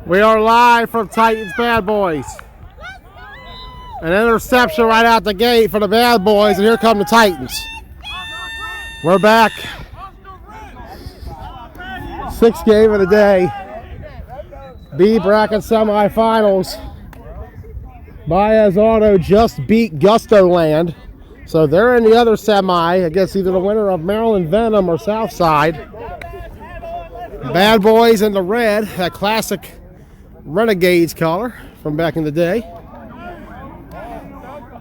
We are live from Titans Bad Boys. An interception right out the gate for the Bad Boys, and here come the Titans. We're back. Sixth game of the day. B bracket semifinals. Boyz Auto just beat Gusto Land. So they're in the other semi against either the winner of Maryland Venom or Southside. Bad Boys in the red, that classic Renegades color from back in the day.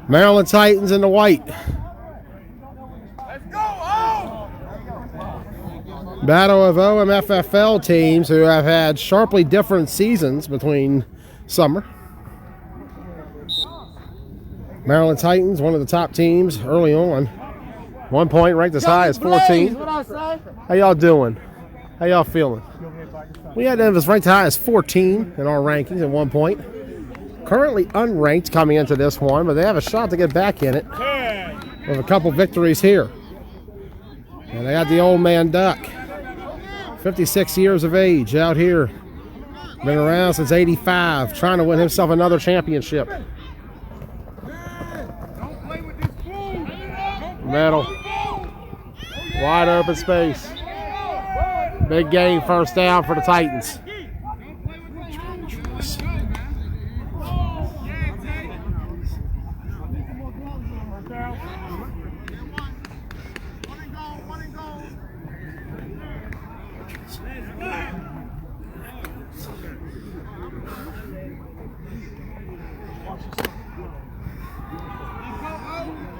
Maryland Titans in the white. Battle of MAFFL teams who have had sharply different seasons between summer. Maryland Titans, one of the top teams early on. 1 point, ranked as high as 14. How y'all doing? How y'all feeling? We had them as ranked high as 14 in our rankings at 1 point. Currently unranked coming into this one, but they have a shot to get back in it with a couple victories here. And they got the old man Duck, 56 years of age, out here. Been around since '85, trying to win himself another championship. Metal. Wide open space. Big game, first down for the Titans.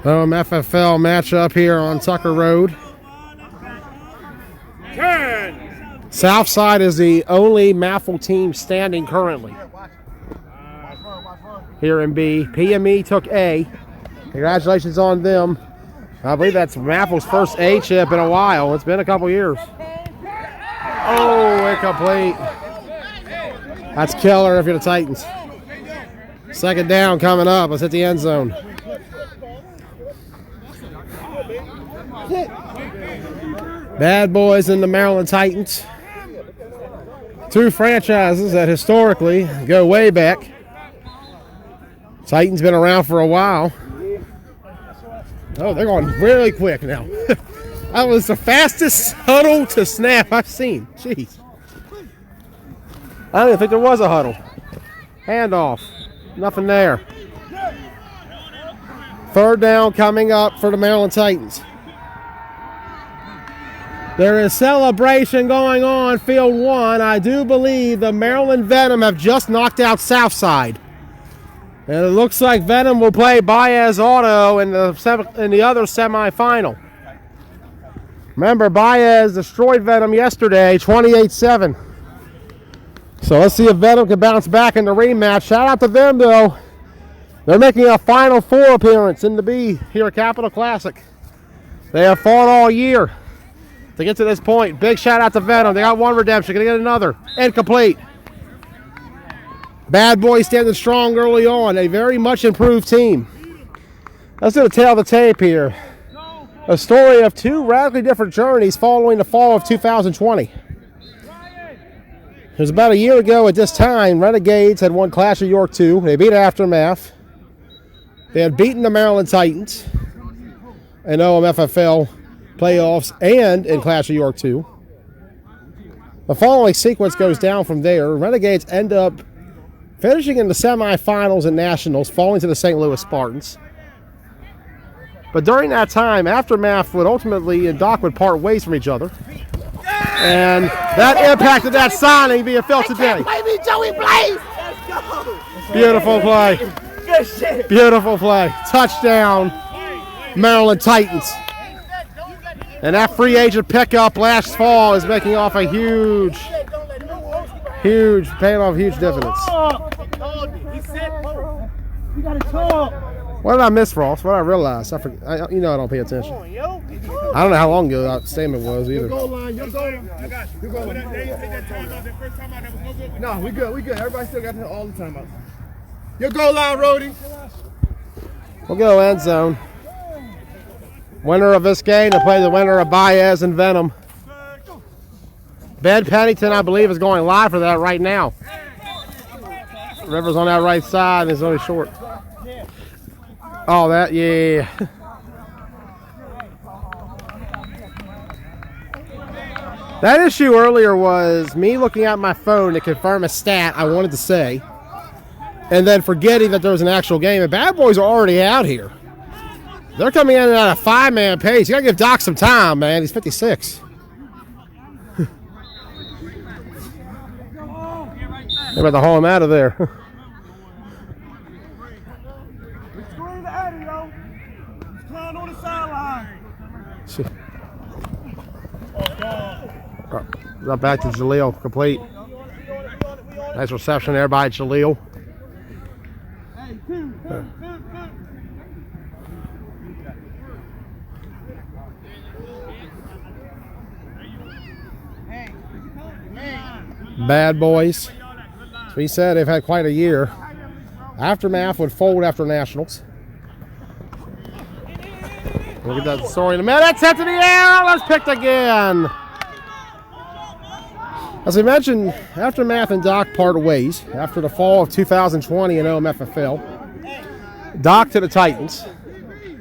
MFFL matchup here on Tucker Road. Southside is the only MAFFL team standing currently here in B. PME took A. Congratulations on them. I believe that's MAFFL's first A chip in a while. It's been a couple years. Oh, incomplete. That's killer if you're the Titans. Second down coming up. Let's hit the end zone. Bad Boys and the Maryland Titans. Two franchises that historically go way back. Titans been around for a while. Oh, they're going really quick now. That was the fastest huddle to snap I've seen. Jeez. I don't even think there was a huddle. Handoff. Nothing there. Third down coming up for the Maryland Titans. There is celebration going on field one. I do believe the Maryland Venom have just knocked out Southside. And it looks like Venom will play Boyz Auto in the other semifinal. Remember, Boyz destroyed Venom yesterday, 28-7. So let's see if Venom can bounce back in the rematch. Shout out to them, though. They're making a Final Four appearance in the B here at Capital Classic. They have fought all year to get to this point. Big shout out to Venom. They got one redemption. Gonna get another. Incomplete. Bad Boys standing strong early on. A very much improved team. Let's do the tail of the tape here. A story of two radically different journeys following the fall of 2020. It was about a year ago at this time. Renegades had won Clash of York 2. They beat Aftermath. They had beaten the Maryland Titans in OMFFL playoffs and in Clash of York 2. The following sequence goes down from there. Renegades end up finishing in the semifinals and nationals, falling to the St. Louis Spartans. But during that time, Aftermath would ultimately and Doc would part ways from each other. And that impacted that signing being felt today. Beautiful play. Good shit. Beautiful play. Touchdown, Maryland Titans. And that free agent pickup last fall is making off a huge paying off huge dividends. What did I miss, Ross? What did I realize? I don't pay attention. I don't know how long ago that statement was either. No, we good. Everybody still got all the time out. Your goal line, Rody. We'll go end zone. Winner of this game to play the winner of Boyz and Venom. Ben Pennington, I believe, is going live for that right now. Rivers on that right side, and it's only short. Oh, that, yeah. That issue earlier was me looking at my phone to confirm a stat I wanted to say, and then forgetting that there was an actual game. And Bad Boys are already out here. They're coming in at a 5-man pace. You gotta give Doc some time, man. He's 56. They're about to haul him out of there. Up back to Jaleel, complete. Nice reception there by Jaleel. Bad Boys. So he said they've had quite a year. Aftermath would fold after Nationals. We'll get that story in a minute. Set to the air. Let's pick again. As I mentioned, Aftermath and Doc part ways after the fall of 2020 in MAFFL. Doc to the Titans.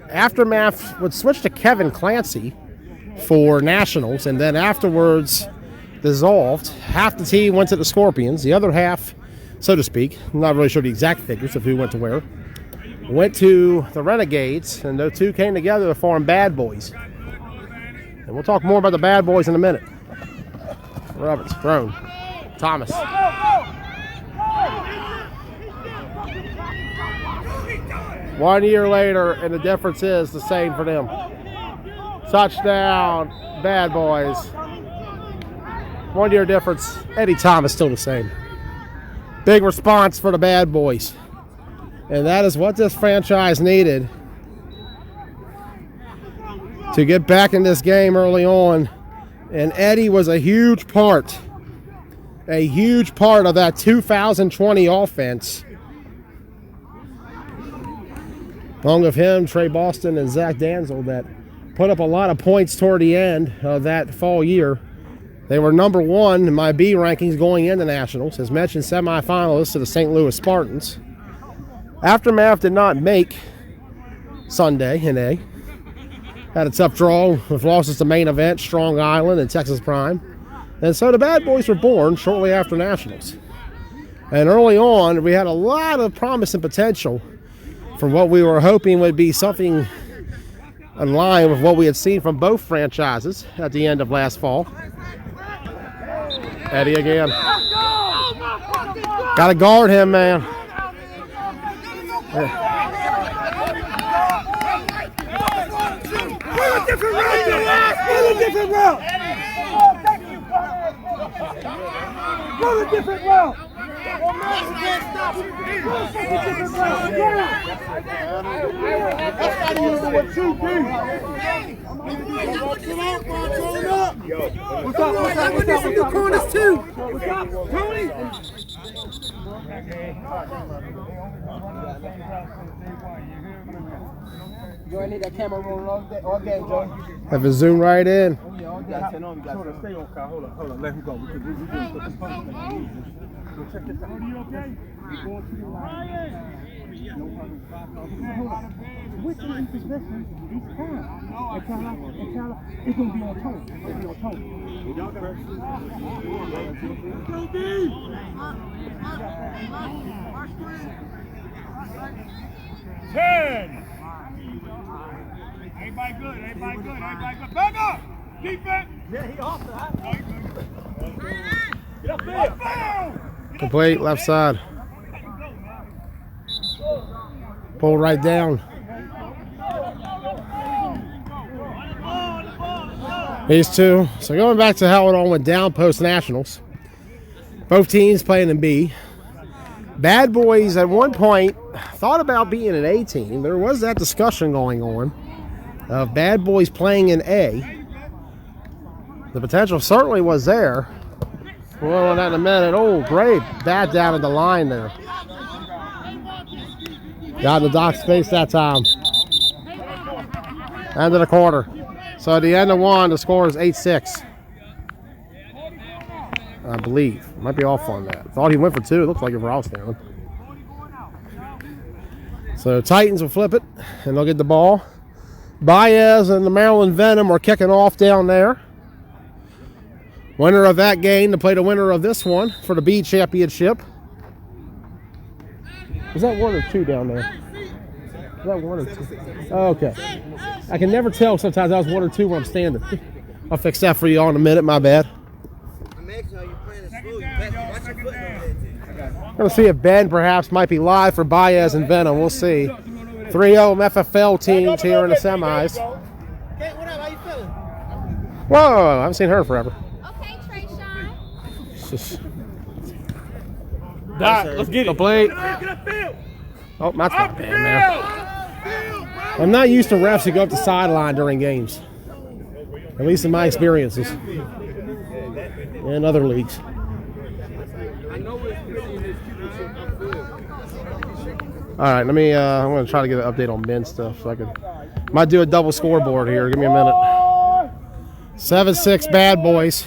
Aftermath would switch to Kevin Clancy for Nationals, and then afterwards dissolved. Half the team went to the Scorpions. The other half, so to speak, I'm not really sure the exact figures of who went to where, went to the Renegades, and those two came together to form Bad Boys. And we'll talk more about the Bad Boys in a minute. Roberts, thrown. Thomas. 1 year later, and the difference is the same for them. Touchdown, Bad Boys. 1 year difference. Eddie Thomas still the same. Big response for the Bad Boys. And that is what this franchise needed to get back in this game early on. And Eddie was a huge part of that 2020 offense. Along with him, Trey Boston, and Zach Danzel, that put up a lot of points toward the end of that fall year. They were number one in my B rankings going into Nationals. As mentioned, semifinalists to the St. Louis Spartans. Aftermath did not make Sunday in A. Had a tough draw with losses to Main Event, Strong Island, and Texas Prime. And so the Bad Boys were born shortly after Nationals. And early on, we had a lot of promise and potential for what we were hoping would be something in line with what we had seen from both franchises at the end of last fall. Eddie again. Got to guard him, man. Different route. Go a different route. What's up? The corners too. What's up, Tony? Joe, I need that camera rolling all day, Joe. Have to zoom right in. Stay on, Kyle. Hold on. Let him go. We doing something fun. Check this out. Are you okay? We're going to the line. Which one is possession each time? It's going to be on tone. It's going to be on tone. Ten. Everybody good. Back up! Keep it! Yeah, he off that. Get up there! Complete, left side. Pull right down. These two. So going back to how it all went down post-Nationals. Both teams playing in B. Bad Boys at one point thought about being an A team. There was that discussion going on of Bad Boys playing in A. The potential certainly was there. We'll on that in a minute. Oh, great. Bad down at the line there. Got in the Doc's face that time. End of the quarter. So at the end of one, the score is 8-6. I believe. Might be off on that. Thought he went for two. It looks like it for outstanding. So Titans will flip it, and they'll get the ball. Boyz and the Maryland Venom are kicking off down there. Winner of that game to play the winner of this one for the B championship. Is that 1 or 2 down there? Is that 1 or 2? Oh, okay. I can never tell sometimes I was 1 or 2 when I'm standing. I'll fix that for you all in a minute, my bad. I'm going to see if Ben perhaps might be live for Boyz and Venom. We'll see. 3-0 MAFFL teams here in the semis. Whoa, I haven't seen her in forever. Okay, Trayshawn. Let's get it. Complete. Oh, that's not bad, man. I'm not used to refs who go up the sideline during games. At least in my experiences. In other leagues. Alright, let me, I'm going to try to get an update on Ben's stuff so I can, might do a double scoreboard here. Give me a minute. 7-6 Bad Boys.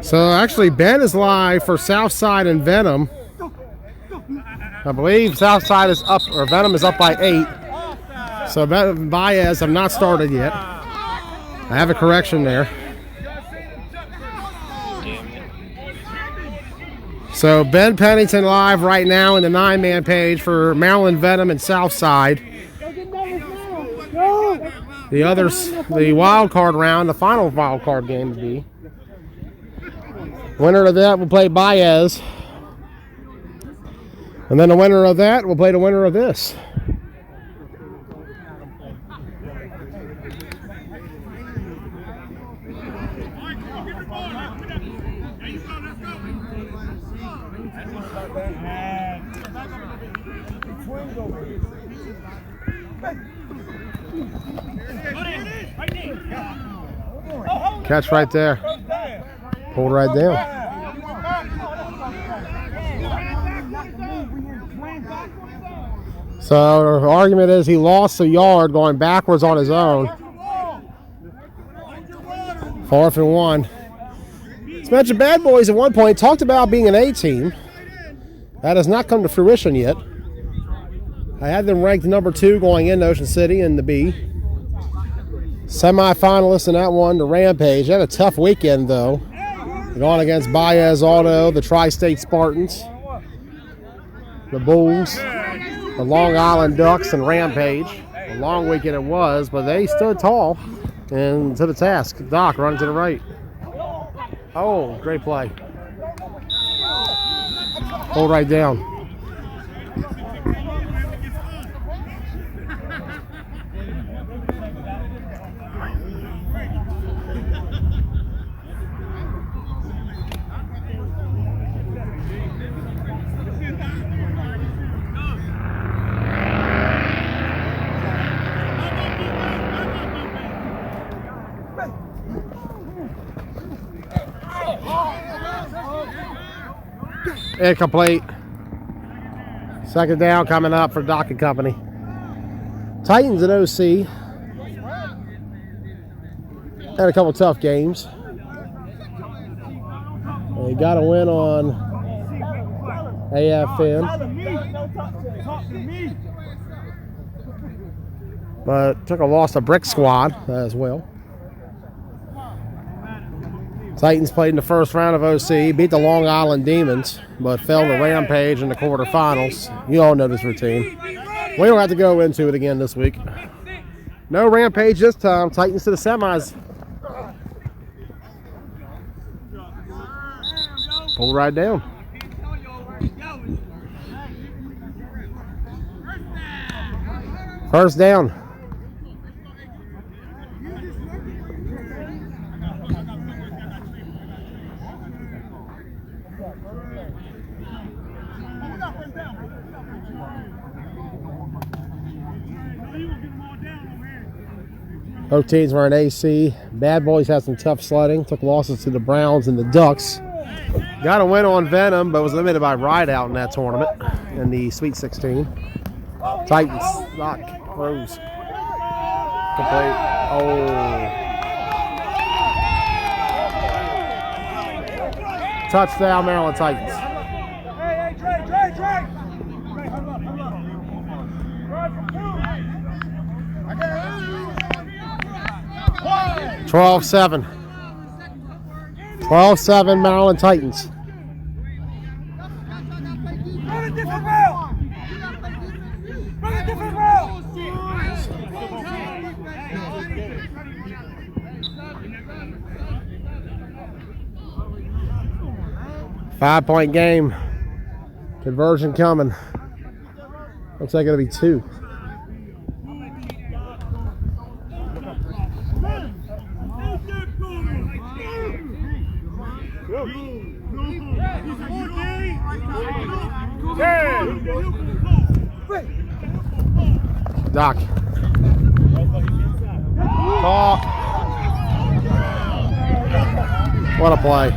So actually Ben is live for Southside and Venom. I believe Southside is up, or Venom is up by 8. So Boyz have not started yet. I have a correction there. So Ben Pennington live right now in the 9-man page for Maryland Venom and Southside. The others, the wild card round, the final wild card game would be. Winner of that will play Boyz. And then the winner of that will play the winner of this. Catch right there. Pulled right down. So the argument is he lost a yard going backwards on his own. 4th and 1. Let's mention Bad Boys at one point talked about being an A team. That has not come to fruition yet. I had them ranked number 2 going into Ocean City in the B. Semifinalists in that one, the Rampage. They had a tough weekend, though. Going against Boyz Auto, the Tri-State Spartans, the Bulls, the Long Island Ducks, and Rampage. A long weekend it was, but they stood tall and to the task. Doc running to the right. Oh, great play. Hold right down. Incomplete. 2nd down coming up for Doc and Company. Titans at OC. Had a couple tough games. They got a win on AFN. But took a loss to Brick Squad as well. Titans played in the first round of OC, beat the Long Island Demons, but fell to Rampage in the quarterfinals. You all know this routine. We don't have to go into it again this week. No Rampage this time. Titans to the semis. Pull right down. First down. Both teams were in AC. Bad Boys had some tough sledding. Took losses to the Browns and the Ducks. Got a win on Venom, but was limited by ride-out in that tournament in the Sweet 16. Titans, Doc, Rose. Complete. Oh. touchdown, Maryland Titans. Hey, Trey. 12-7. 12-7 Maryland Titans. Run a different route. 5-point game. Conversion coming. Looks like it'll be 2. Doc. Call. What a play.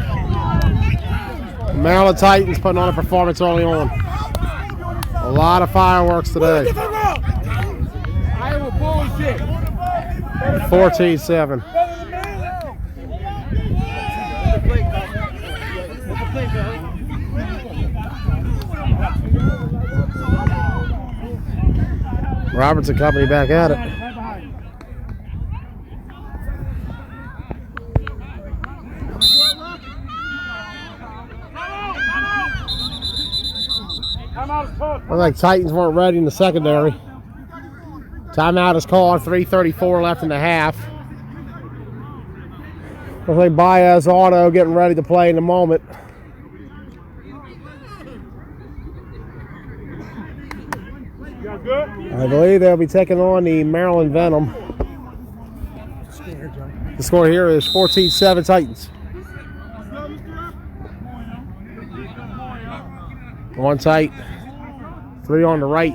Maryland Titans putting on a performance early on. A lot of fireworks today. 14-7. Roberts and company back at it. Looks like Titans weren't ready in the secondary. Timeout is called. 3:34 left in the half. Looks like Boyz Auto getting ready to play in a moment. I believe they'll be taking on the Maryland Venom. The score here is 14-7 Titans. One tight, 3 on the right,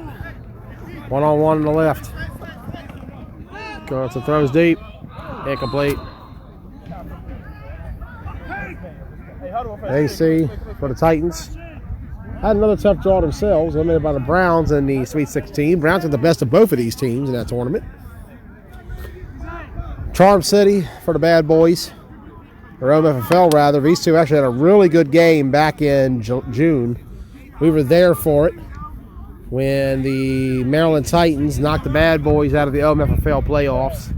1 on 1 on the left. Goes to throws deep, incomplete. AC for the Titans. Had another tough draw themselves, eliminated by the Browns in the Sweet 16. Browns are the best of both of these teams in that tournament. Charm City for the Bad Boys, or MAFFL rather. These two actually had a really good game back in June. We were there for it when the Maryland Titans knocked the Bad Boys out of the MAFFL playoffs.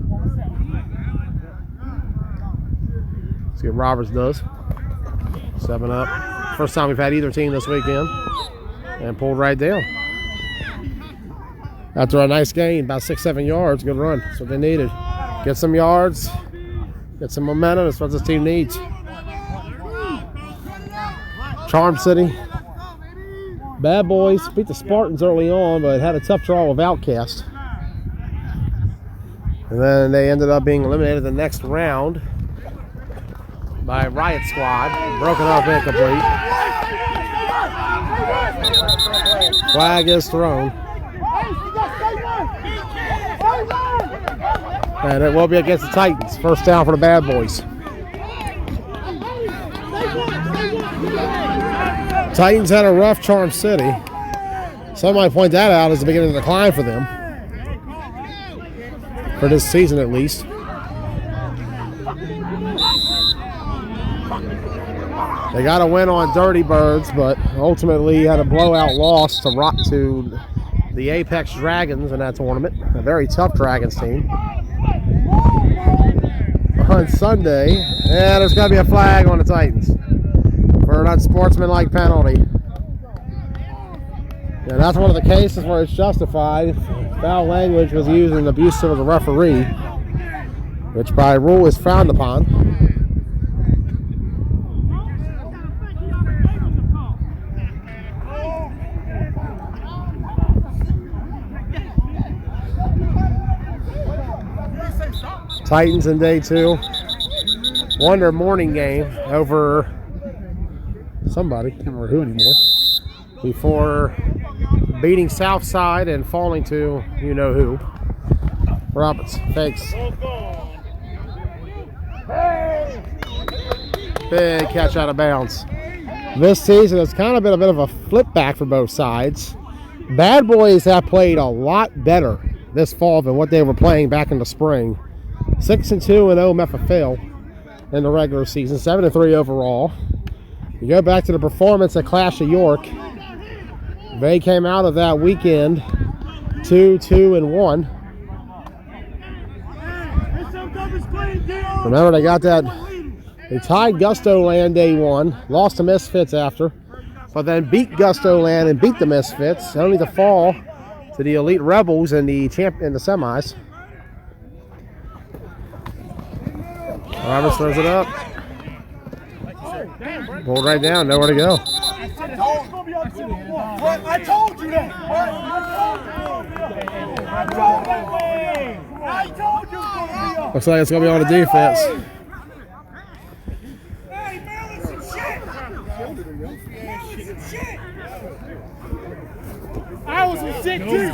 Let's see what Roberts does. 7 up. First time we've had either team this weekend. And pulled right down. After a nice gain, about 6-7 yards. Good run. That's what they needed. Get some yards. Get some momentum. That's what this team needs. Charm City. Bad Boys beat the Spartans early on, but had a tough draw with Outcast. And then they ended up being eliminated the next round by Riot Squad. Broken up, incomplete. Flag is thrown. And it will be against the Titans. First down for the Bad Boys. Titans had a rough Charm City. Some might point that out as the beginning of the decline for them. For this season at least. They got a win on Dirty Birds, but ultimately had a blowout loss to the Apex Dragons in that tournament. A very tough Dragons team. On Sunday, and there's got to be a flag on the Titans for an unsportsmanlike penalty. And that's one of the cases where it's justified. Foul language was used in abuse of the referee, which by rule is frowned upon. Titans in day 2 won their morning game over somebody, can't remember who anymore, before beating Southside and falling to you know who. Roberts fakes. Big catch out of bounds. This season has kind of been a bit of a flip back for both sides. Bad Boys have played a lot better this fall than what they were playing back in the spring. 6-2 in MAFFL in the regular season, 7-3 overall. You go back to the performance at Clash of York. They came out of that weekend 2-2-1. Remember, they got that. They tied Gusto Land day one, lost to Misfits after, but then beat Gusto Land and beat the Misfits, only to fall to the Elite Rebels in the semis. Roberts throws it up. Pulled right down, nowhere to go. I told you that. Looks like it's going to be on the defense. I was in sick too.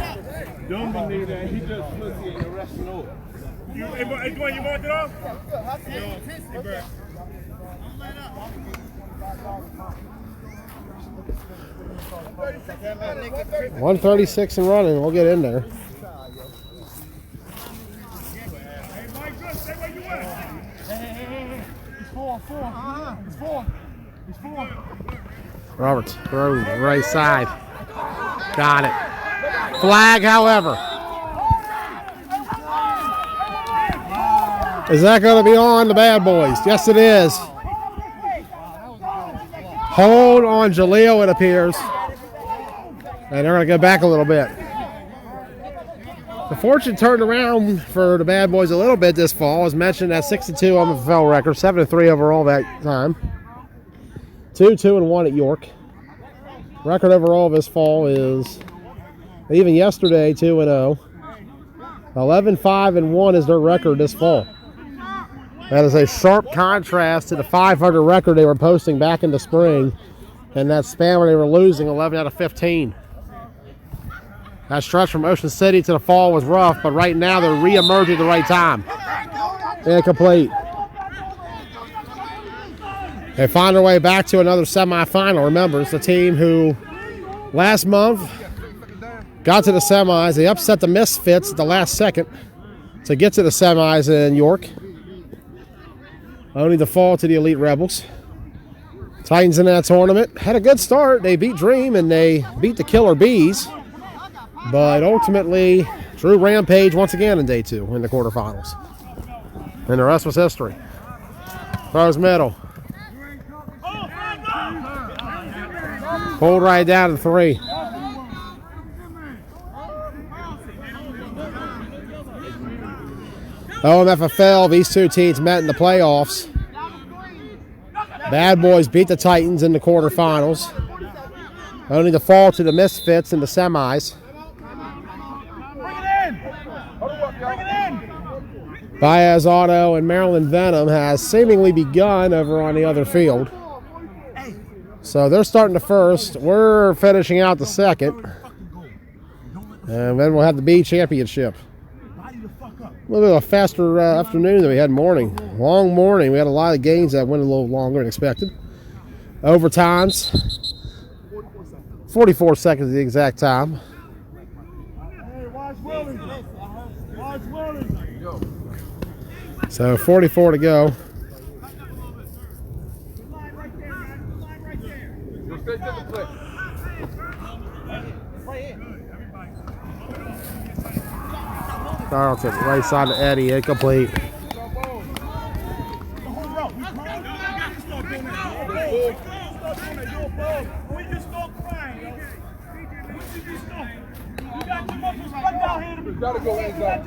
Don't believe that. He just pussy and the rest of it. You marked it off? Yeah. 136 and running. We'll get in there. Roberts throws right side. Got it. Flag, however. Is that going to be on the Bad Boys? Yes, it is. Hold on Jaleel, it appears. And they're going to go back a little bit. The fortune turned around for the Bad Boys a little bit this fall. As mentioned, that 6-2 on the MAFFL record, 7-3 overall that time. 2-2-1 at York. Record overall this fall is, even yesterday, 2-0. 11-5-1 is their record this fall. That is a sharp contrast to the 500 record they were posting back in the spring, and that span where they were losing 11 out of 15. That stretch from Ocean City to the fall was rough, but right now they're re-emerging at the right time. Incomplete. They find their way back to another semifinal. Remember, it's the team who last month got to the semis. They upset the Misfits at the last second to get to the semis in York, only to fall to the Elite Rebels. Titans in that tournament had a good start. They beat Dream and they beat the Killer Bees, but ultimately drew Rampage once again in day two in the quarterfinals. And the rest was history. Throws middle. Pulled right down to 3. MAFFL, these two teams met in the playoffs. Bad Boys beat the Titans in the quarterfinals, only to fall to the Misfits in the semis. Baez Auto and Maryland Venom has seemingly begun over on the other field. So they're starting the first. We're finishing out the second. And then we'll have the B championship. A little bit of a faster afternoon than we had morning. Long morning. We had a lot of games that went a little longer than expected. Overtimes. 44 seconds is the exact time. So 44 to go. Carlton, right side to Eddie, incomplete. Gotta go inside.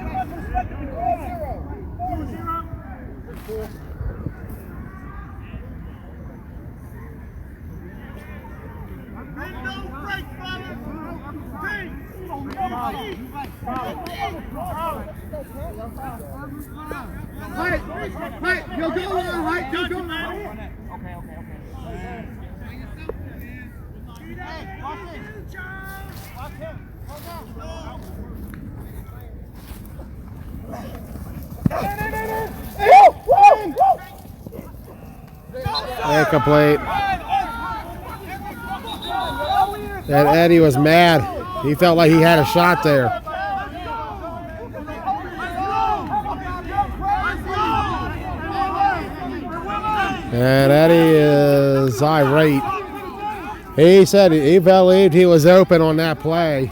Wait, you'll go on, right? You'll go on. Okay. Incomplete. And Eddie was mad. He felt like he had a shot there. And Eddie is irate. He said he believed he was open on that play.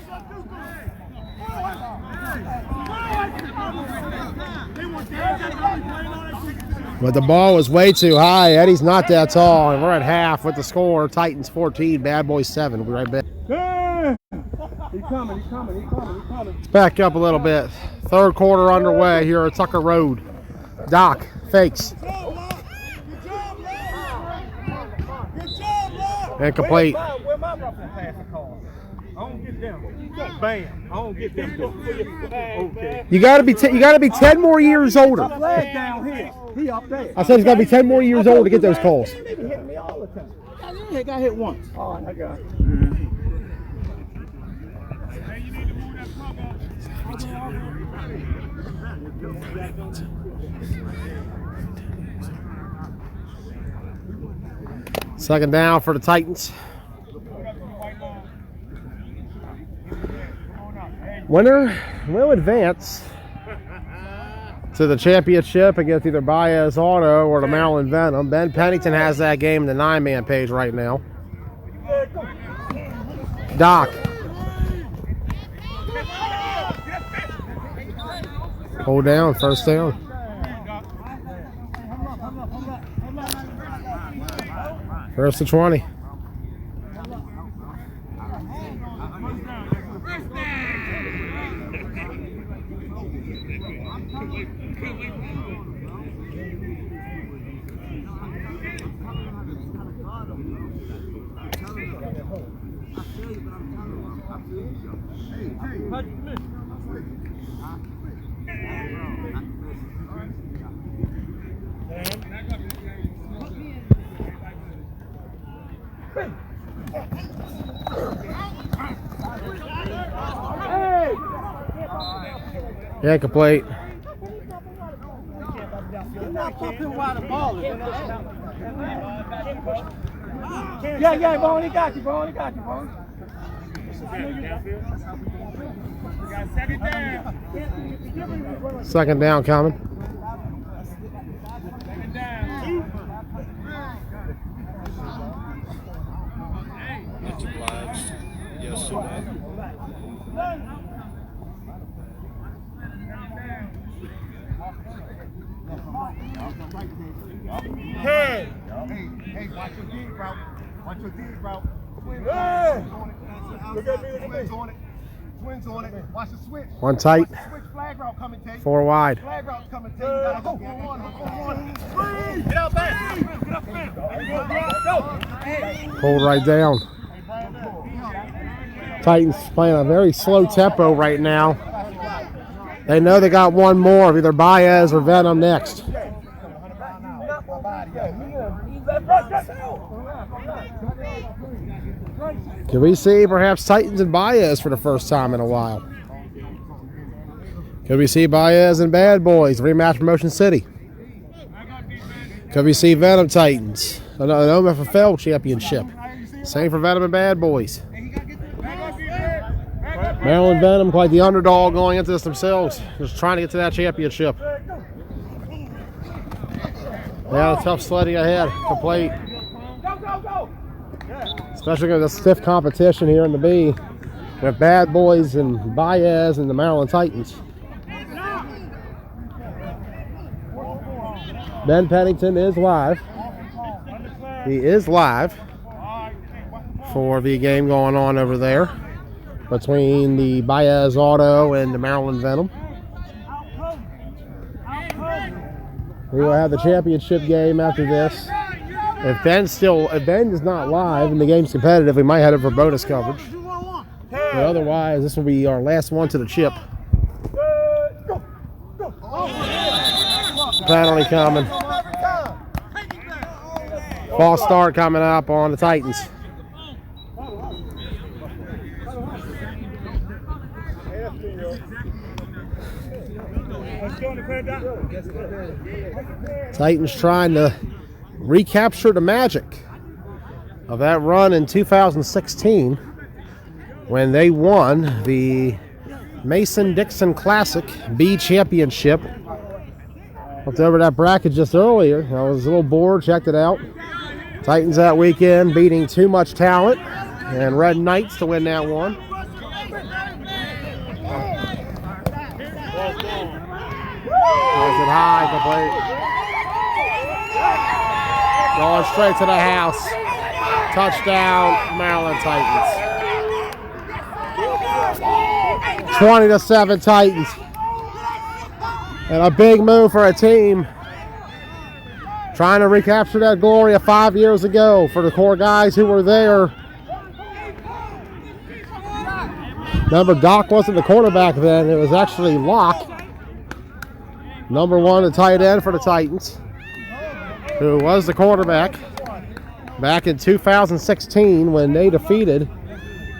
But the ball was way too high. Eddie's not that tall, and we're at half with the score. Titans 14, Bad Boys 7. We'll be right back. He's coming. Let's back up a little bit. Third quarter underway here at Tucker Road. Doc fakes. Incomplete. Where my MAFFL pass the call? I don't get them. Bam. I don't get them. Okay. You gotta be 10 more years older. Flag down here. He up there. I said he's gotta be 10 more years old to get those calls. He hit me all the time. I got hit once. Oh, I got it. Second down for the Titans. Winner will advance to the championship against either Boyz Auto or the Maryland Venom. Ben Pennington has that game in the 9-man page right now. Doc. Hold down, first down. First to 20. Yeah, complete. Yeah, Bone, he got you, Bone. Second down coming. Much obliged. Yes, sir. Hey, watch your deep route. look at me. Twins on it. Watch the switch. One tight. Switch flag route coming, take. 4 wide. Flag route's coming, take. You gotta go. Go on. Get out back. Go. Hold right down. Titans playing a very slow tempo right now. They know they got one more of either Boyz or Venom next. Can we see perhaps Titans and Boyz for the first time in a while? Could we see Boyz and Bad Boys rematch from Motion City? Could we see Venom Titans? An MAFFL championship. Same for Venom and Bad Boys. Maryland Venom quite the underdog going into this themselves. Just trying to get to that championship. Yeah, a tough sledding ahead. Complete. Especially with the stiff competition here in the B with Bad Boys and Boyz and the Maryland Titans. Ben Pennington is live. He is live for the game going on over there between the Boyz Auto and the Maryland Venom. We will have the championship game after this. If Ben is not live and the game's competitive, we might head it for bonus coverage. But otherwise, this will be our last one to the chip. Penalty coming. False start coming up on the Titans. Titans trying to recapture the magic of that run in 2016 when they won the Mason-Dixon Classic B Championship. Looked over that bracket just earlier. I was a little bored, checked it out. Titans that weekend beating Too Much Talent and Red Knights to win that one. Throws it high, complete. Going straight to the house. Touchdown, Maryland Titans. 20-7 Titans. And a big move for a team trying to recapture that glory of 5 years ago for the core guys who were there. Remember, Doc wasn't the quarterback then. It was actually Locke, number 1, the tight end for the Titans, who was the quarterback back in 2016 when they defeated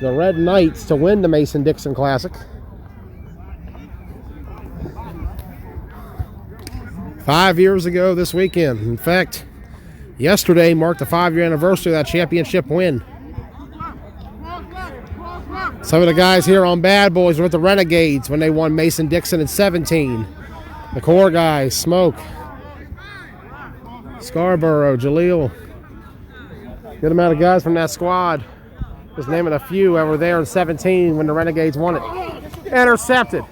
the Red Knights to win the Mason-Dixon Classic. 5 years ago this weekend. In fact, yesterday marked the 5-year anniversary of that championship win. Some of the guys here on Bad Boys were with the Renegades when they won Mason-Dixon in 17. The core guys, Smoke, Scarborough, Jaleel. Good amount of guys from that squad. Just naming a few that were there in 17 when the Renegades won it. Intercepted.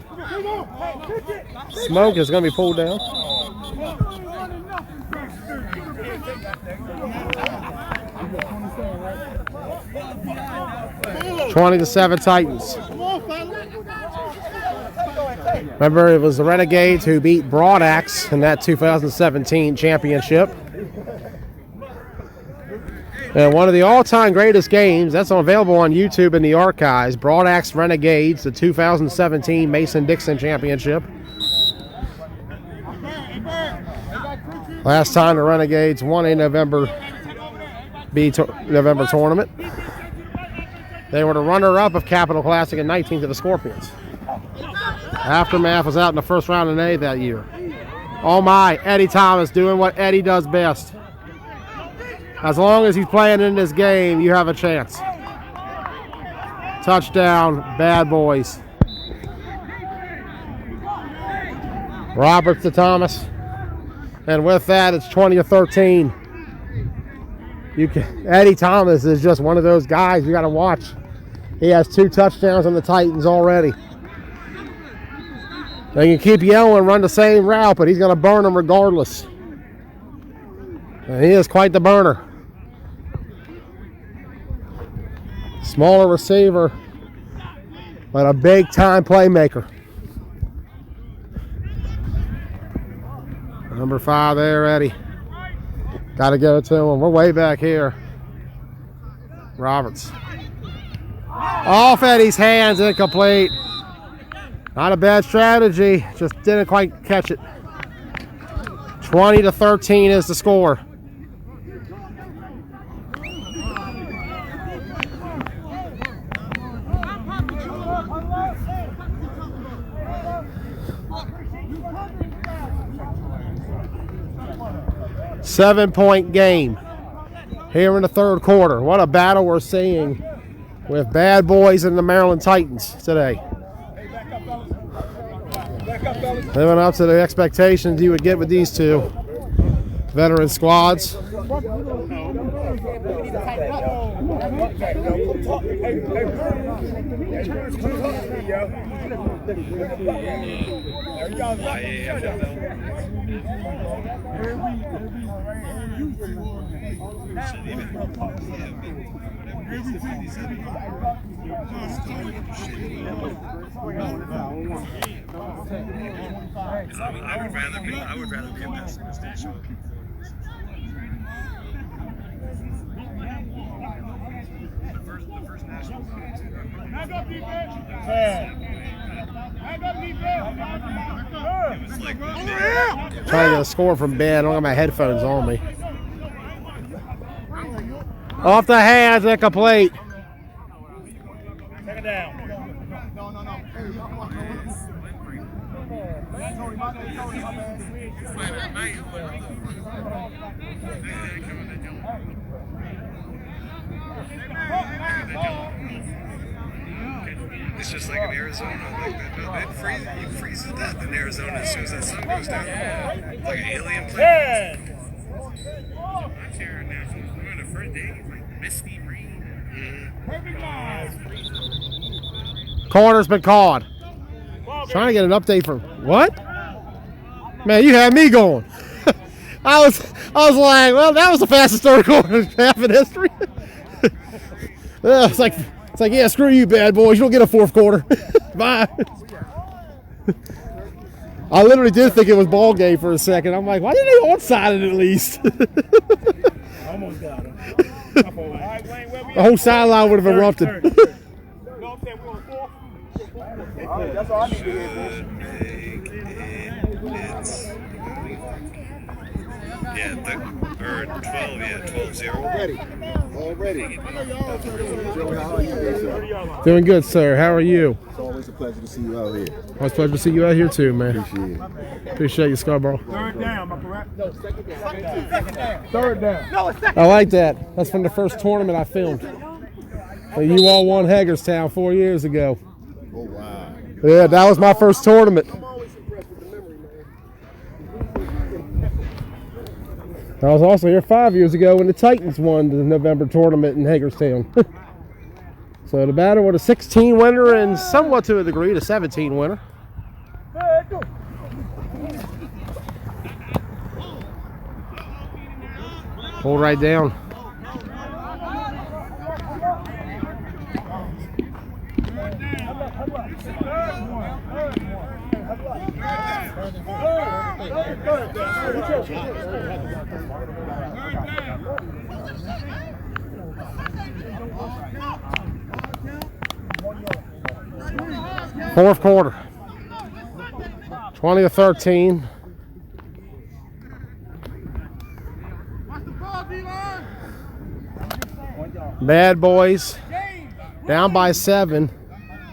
Smoke is going to be pulled down. (20-7) Titans. Remember, it was the Renegades who beat Broadaxe in that 2017 championship. And one of the all-time greatest games, that's available on YouTube in the archives, Broadaxe Renegades, the 2017 Mason-Dixon Championship. Last time the Renegades won a November tournament. They were the runner-up of Capital Classic and 19th of the Scorpions. Aftermath was out in the first round in A that year. Oh my, Eddie Thomas doing what Eddie does best. As long as he's playing in this game, you have a chance. Touchdown, Bad Boys. Roberts to Thomas. And with that, it's 20-13. Eddie Thomas is just one of those guys you got to watch. He has 2 touchdowns on the Titans already. They can keep yelling, run the same route, but he's going to burn them regardless. And he is quite the burner. Smaller receiver, but a big-time playmaker. Number 5 there, Eddie. Got to give it to him. We're way back here. Roberts. Off Eddie's hands, incomplete. Not a bad strategy, just didn't quite catch it. 20-13 is the score. Seven-point game here in the third quarter. What a battle we're seeing with Bad Boys and the Maryland Titans today. Living up to the expectations you would get with these two veteran squads. I would rather be a mess in this station. The first national. It was like Trying to get a score from Ben. I don't have my headphones on me. Off the hands, incomplete. Take it down. It's just like in Arizona, like that. You freeze to death in Arizona as soon as that sun goes down. It's like an alien planet. first day, like misty rain. Corner's been called. Trying to get an update from what? Man, you had me going. I was like, well, that was the fastest third quarter half in history. It's like, yeah, screw you, bad boys. You don't get a fourth quarter. Bye. I literally did think it was ball game for a second. I'm like, why didn't they onside it at least? Almost got him. The whole sideline would have erupted. That's all I need to hear. Yeah, 12, yeah, 12-0. Already. How are you doing, sir? Doing good, sir. How are you? It's always a pleasure to see you out here. It's a pleasure to see you out here too, man. Appreciate it. Appreciate you, Scarborough. Third down, am I correct? No, second down. Third down. No, it's second. I like that. That's from the first tournament I filmed. You all won Hagerstown 4 years ago. Oh, wow. Yeah, that was my first tournament. I was also here 5 years ago when the Titans won the November tournament in Hagerstown. So the battle with a 16 winner and somewhat to a degree the 17 winner. Hold right down. Fourth quarter. 20-13. Bad Boys down by 7.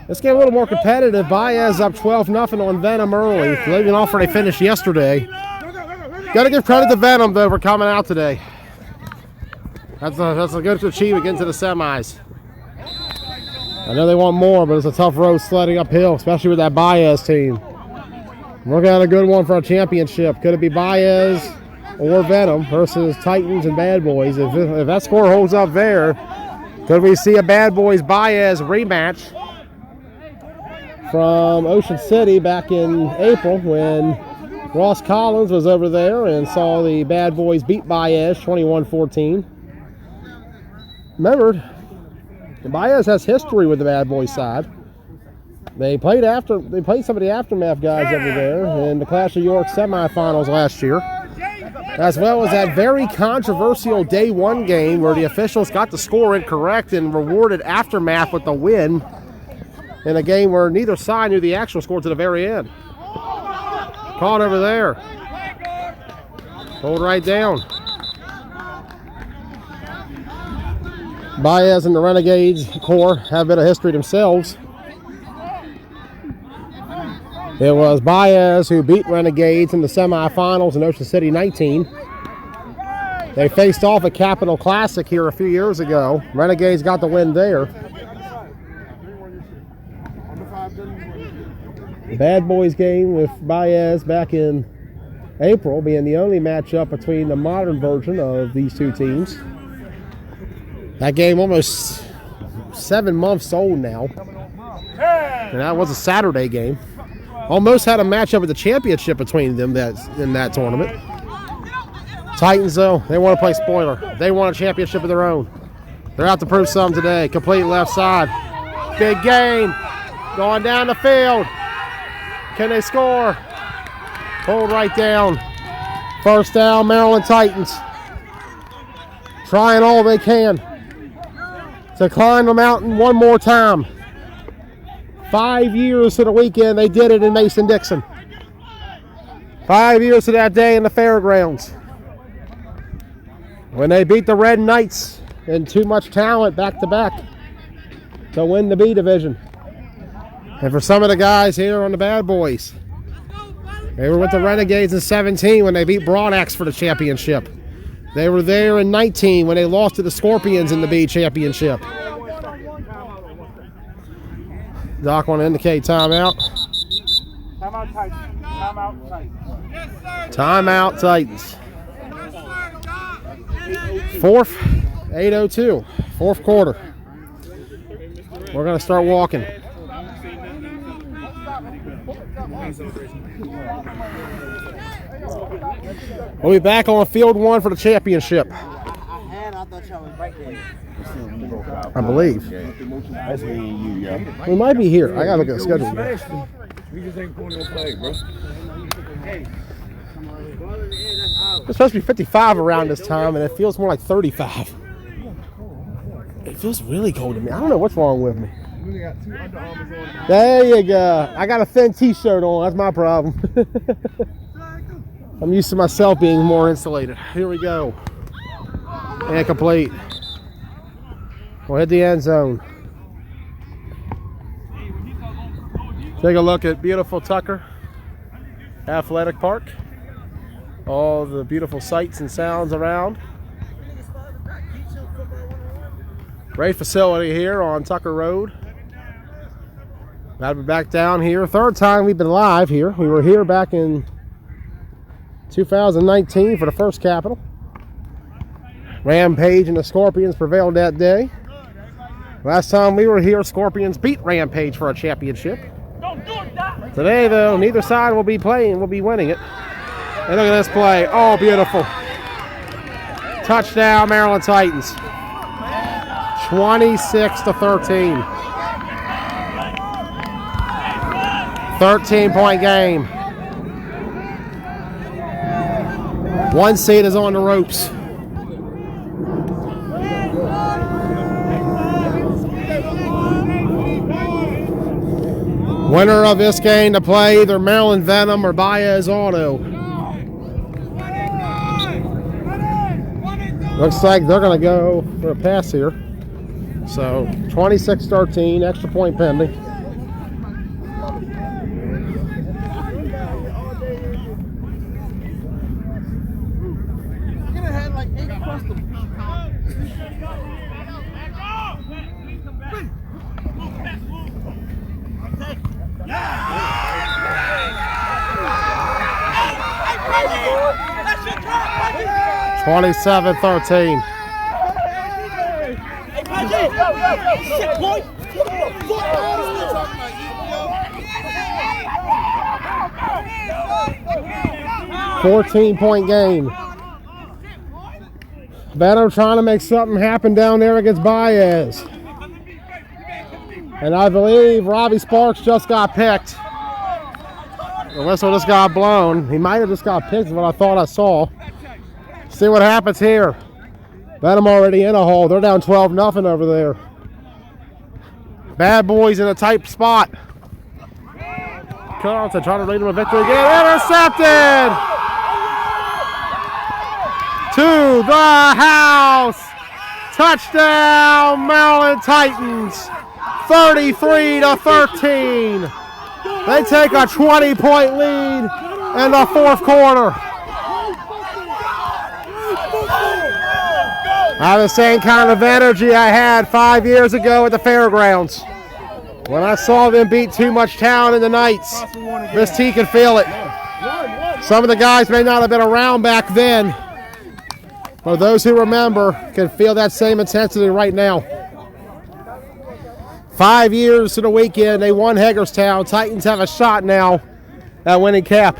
This game a little more competitive. Baez up 12-0 on Venom early, leading off where they finished yesterday. Got to give credit to Venom though for coming out today. That's a good achievement getting to the semis. I know they want more, but it's a tough road sledding uphill, especially with that Baez team. We're got a good one for a championship. Could it be Baez or Venom versus Titans and Bad Boys? If that score holds up there, could we see a Bad Boys Baez rematch from Ocean City back in April when Ross Collins was over there and saw the Bad Boys beat Baez 21-14. Remember, Baez has history with the Bad Boys side. They played some of the Aftermath guys over there in the Clash of York semifinals last year, as well as that very controversial Day 1 game where the officials got the score incorrect and rewarded Aftermath with the win in a game where neither side knew the actual score to the very end. Caught over there. Hold right down. Baez and the Renegades core have a bit of history themselves. It was Baez who beat Renegades in the semifinals in Ocean City 19. They faced off at Capital Classic here a few years ago. Renegades got the win there. The Bad Boys game with Baez back in April being the only matchup between the modern version of these two teams. That game almost 7 months old now. And that was a Saturday game. Almost had a matchup at the championship between them in that tournament. Titans, though, they want to play spoiler. They want a championship of their own. They're out to prove something today. Complete left side. Big game. Going down the field. Can they score? Hold right down. First down, Maryland Titans. Trying all they can to climb the mountain one more time. 5 years to the weekend, they did it in Mason-Dixon. 5 years to that day in the fairgrounds, when they beat the Red Knights in Too Much Talent back-to-back to win the B division. And for some of the guys here on the Bad Boys, they were with the Renegades in 17 when they beat Broadaxe for the championship. They were there in 19 when they lost to the Scorpions in the B championship. Doc want to indicate timeout. Timeout Titans. Timeout Titans. Timeout Titans. 4th 8:02, fourth quarter. We're going to start walking. We'll be back on field 1 for the championship. I believe. We might be here. I gotta look at the schedule. We just ain't going to play, bro. It's supposed to be 55 around this time, and it feels more like 35. It feels really cold to me. I don't know what's wrong with me. There you go. I got a thin t-shirt on. That's my problem. I'm used to myself being more insulated. Here we go. And complete. We'll hit the end zone. Take a look at beautiful Tucker Athletic Park. All the beautiful sights and sounds around. Great facility here on Tucker Road. Glad to be back down here. Third time we've been live here. We were here back in 2019 for the first Capitol. Rampage and the Scorpions prevailed that day. Last time we were here, Scorpions beat Rampage for a championship. Today, though, neither side will be playing, will be winning it. And look at this play. Oh, beautiful. Touchdown, Maryland Titans. 26-13. 13-point game. One seed is on the ropes. Winner of this game to play either Maryland Venom or Boyz Auto. Looks like they're going to go for a pass here. So 26-13, extra point pending. Hey, 27-13. 14-point game. Venom trying to make something happen down there against Boyz. And I believe Robbie Sparks just got picked. The whistle just got blown. He might have just got picked is what I thought I saw. See what happens here. Venom already in a hole. They're down 12-0 over there. Bad Boys in a tight spot. Carlton trying to lead them a victory again. Intercepted! To the house! Touchdown, Maryland Titans! 33-13. They take a 20-point lead in the fourth quarter. I have the same kind of energy I had 5 years ago at the fairgrounds when I saw them beat Too Much Town in the Knights. Miss T can feel it. Some of the guys may not have been around back then, but those who remember can feel that same intensity right now. 5 years to the weekend, they won Hagerstown. Titans have a shot now at winning cap.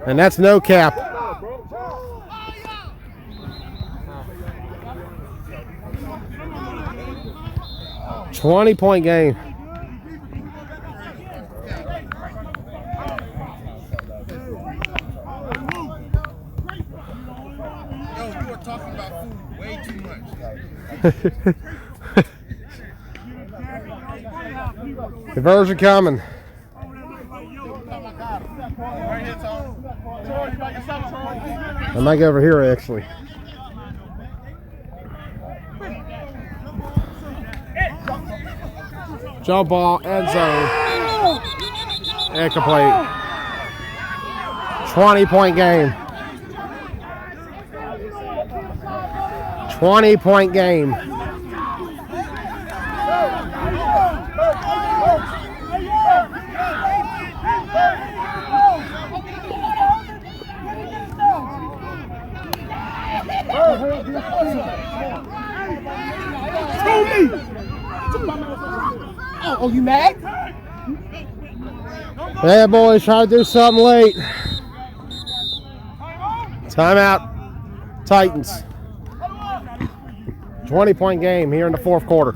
And that's no cap. 20-point game. Yo, you were talking about food way too much. Conversion coming. I might go over here actually. Jump ball, end zone. Incomplete. 20-point game. 20-point game. Oh, you mad? Bad Boys trying to do something late. Timeout. Titans. 20-point game here in the fourth quarter.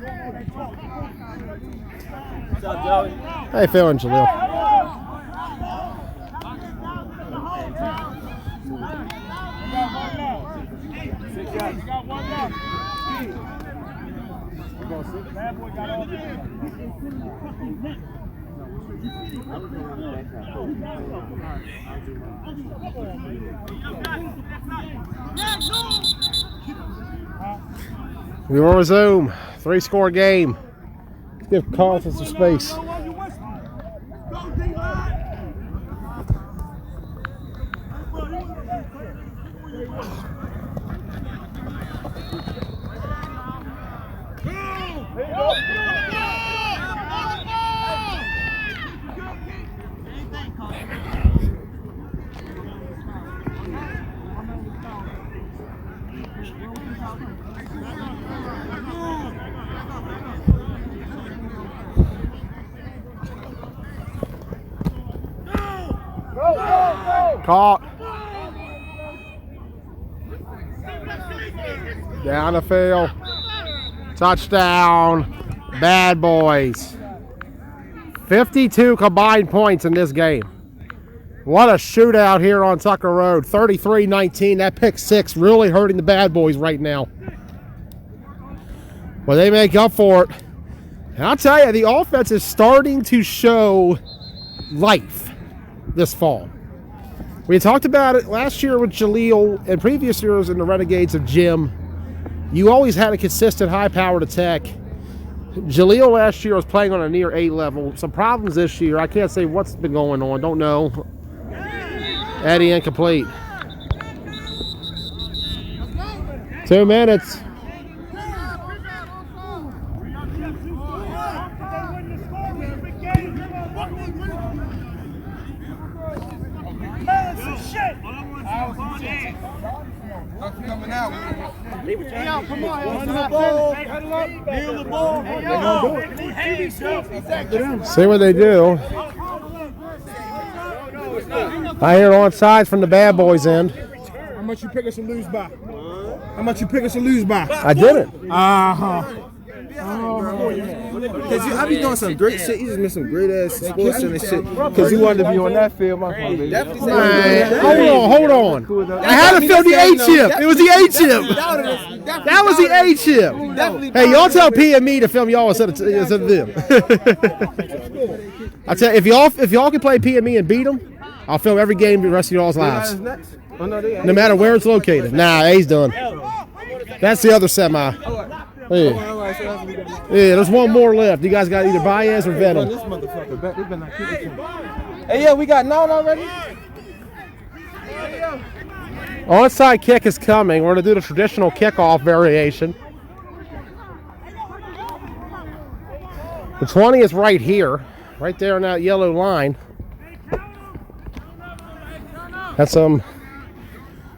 What's up, Joey? How you feeling, Jaleel? We will resume. 3-score game. Give Carlton some space. Caught. Down the field. Touchdown. Bad Boys. 52 combined points in this game. What a shootout here on Tucker Road. 33-19. That pick six really hurting the Bad Boys right now. Well, they make up for it. And I'll tell you, the offense is starting to show life this fall. We talked about it last year with Jaleel and previous years in the Renegades of Jim. You always had a consistent high-powered attack. Jaleel last year was playing on a near A level. Some problems this year. I can't say what's been going on. Don't know. Eddie incomplete. 2 minutes. Coming out. Come on. See what they do. I hear onside from the Bad Boys end. How much you pick us to lose by? How much you pick us to lose by? I didn't. Cause I be doing some great shit. You just missed some great ass sports and shit. Cause you wanted to be on that field, my friend. Hold on. I had to fill the A chip. It was the A chip. That was the A chip. Hey, y'all tell P and me to film y'all instead of them. I tell you, if y'all can play P and me and beat them, I'll film every game the rest of y'all's lives. No matter where it's located. Nah, A's done. That's the other semi. Yeah, there's one more left. You guys got either Boyz or Venom. Hey, yeah, we got known already. Onside kick is coming. We're going to do the traditional kickoff variation. The 20 is right here, right there on that yellow line. Got some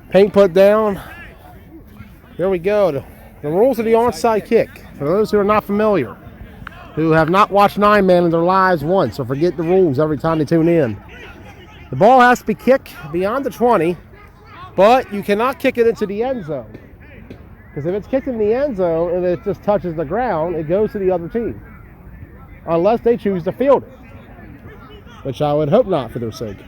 paint put down. Here we go. The rules of the onside kick, for those who are not familiar, who have not watched 9-man in their lives once or forget the rules every time they tune in. The ball has to be kicked beyond the 20, but you cannot kick it into the end zone. Because if it's kicked in the end zone and it just touches the ground, it goes to the other team. Unless they choose to field it, which I would hope not for their sake.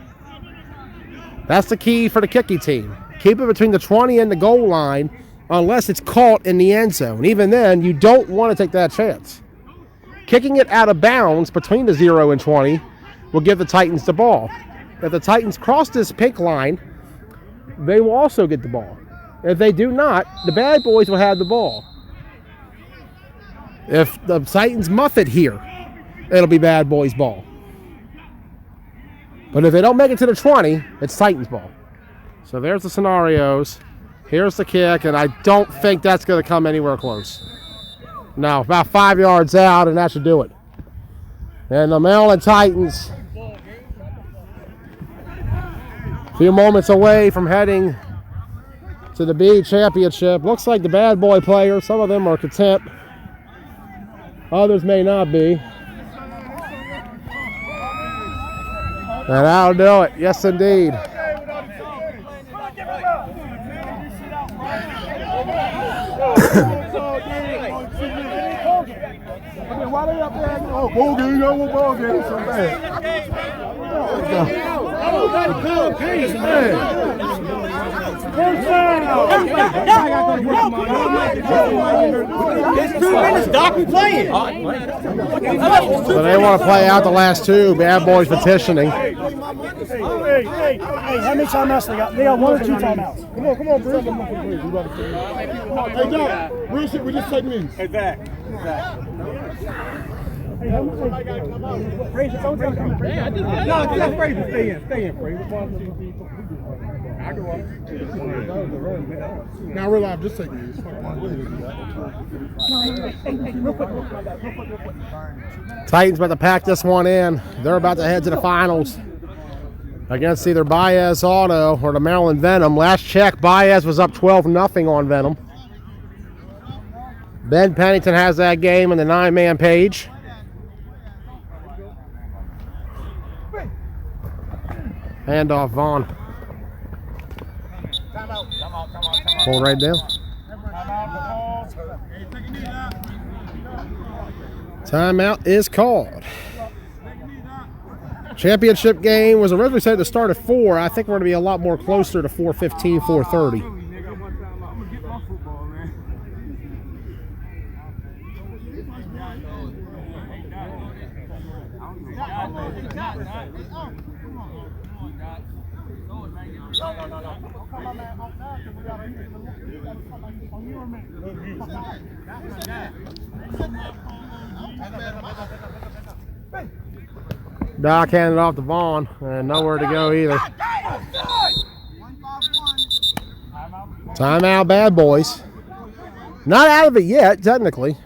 That's the key for the kicking team. Keep it between the 20 and the goal line, unless it's caught in the end zone. Even then, you don't want to take that chance. Kicking it out of bounds between the 0 and 20 will give the Titans the ball. If the Titans cross this pink line, they will also get the ball. If they do not, the Bad Boys will have the ball. If the Titans muff it here, it'll be Bad Boys ball. But if they don't make it to the 20, it's Titans ball. So there's the scenarios. Here's the kick, and I don't think that's going to come anywhere close. No, about 5 yards out, and that should do it. And the Maryland Titans, a few moments away from heading to the B championship. Looks like the Bad Boy players, some of them are content. Others may not be. And that'll do it. Yes, indeed. Why they up there? Oh, ball game, you know what ball game so bad. It's 2 minutes, Doc. We playing. So they want to play out the last two. Bad Boys petitioning. Hey, how many timeouts they got? They got 1 or 2 timeouts. Come on, Bruce. Hey, Doc, we just take these. Hey, Zach. Fraser, don't come. No, just Fraser. Stay in, Fraser. I go up. Now, real life, just take these. Titans about to pack this one in. They're about to head to the finals against either Boyz Auto or the Maryland Venom. Last check, Boyz was up 12-0 on Venom. Ben Pennington has that game in the 9-man page. Handoff Vaughn. Pull right down. Timeout is called. Championship game was originally set to start at 4. I think we're going to be a lot more closer to 4:15, 4:30. Doc handed off to Vaughn, and nowhere to go either. Timeout, Bad Boys. Not out of it yet, technically.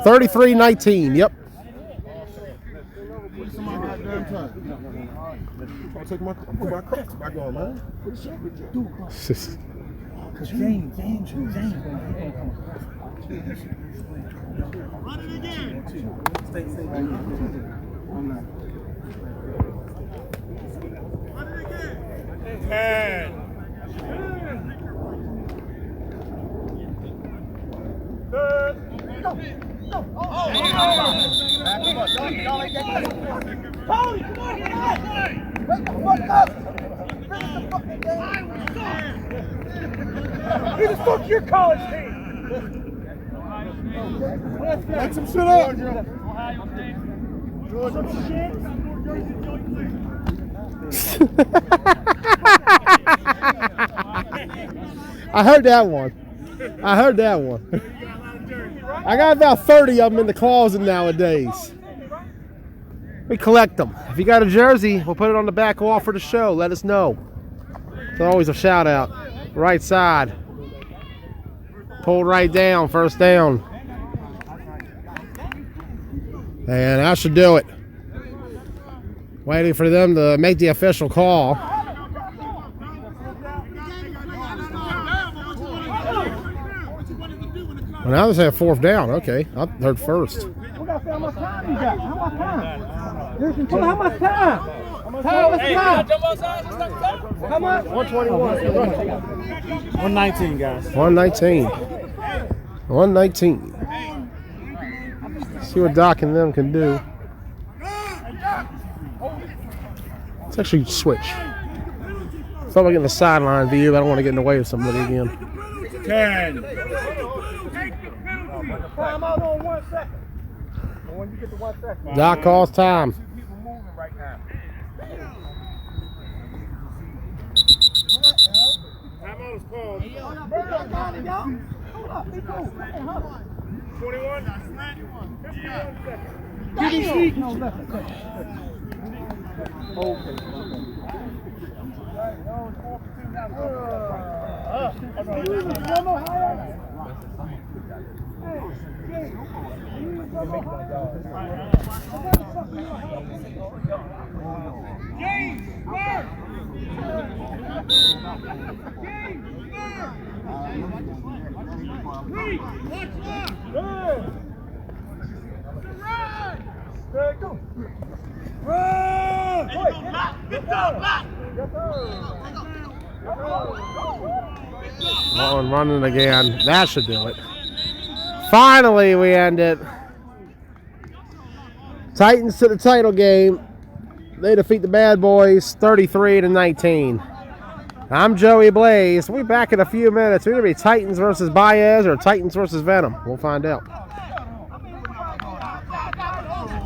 33-19, yep. Take my cross back on, man. James. Run it again. Who the fuck your college team? Let some shit up. I heard that one. I got about 30 of them in the closet nowadays. We collect them. If you got a jersey, we'll put it on the back wall for the show. Let us know. It's always a shout out. Right side. Pull right down. First down. And that should do it. Waiting for them to make the official call. Well, now they say a 4th down. Okay, I heard first. How much time you got? How much time? How much time? How much? 121. 119, guys. 119. See what Doc and them can do. Let's actually switch. I thought we're getting the sideline view, but I don't want to get in the way of somebody again. 10. Time out on 1 second. When you get to 1 second. Doc calls time. People moving right now. Timeout is called. 21. Oh, and running again. That should do it. Finally, we end it. Titans to the title game. They defeat the Bad Boys 33-19. I'm Joey Blaze. We'll be back in a few minutes. We're going to be Titans versus Boyz or Titans versus Venom. We'll find out.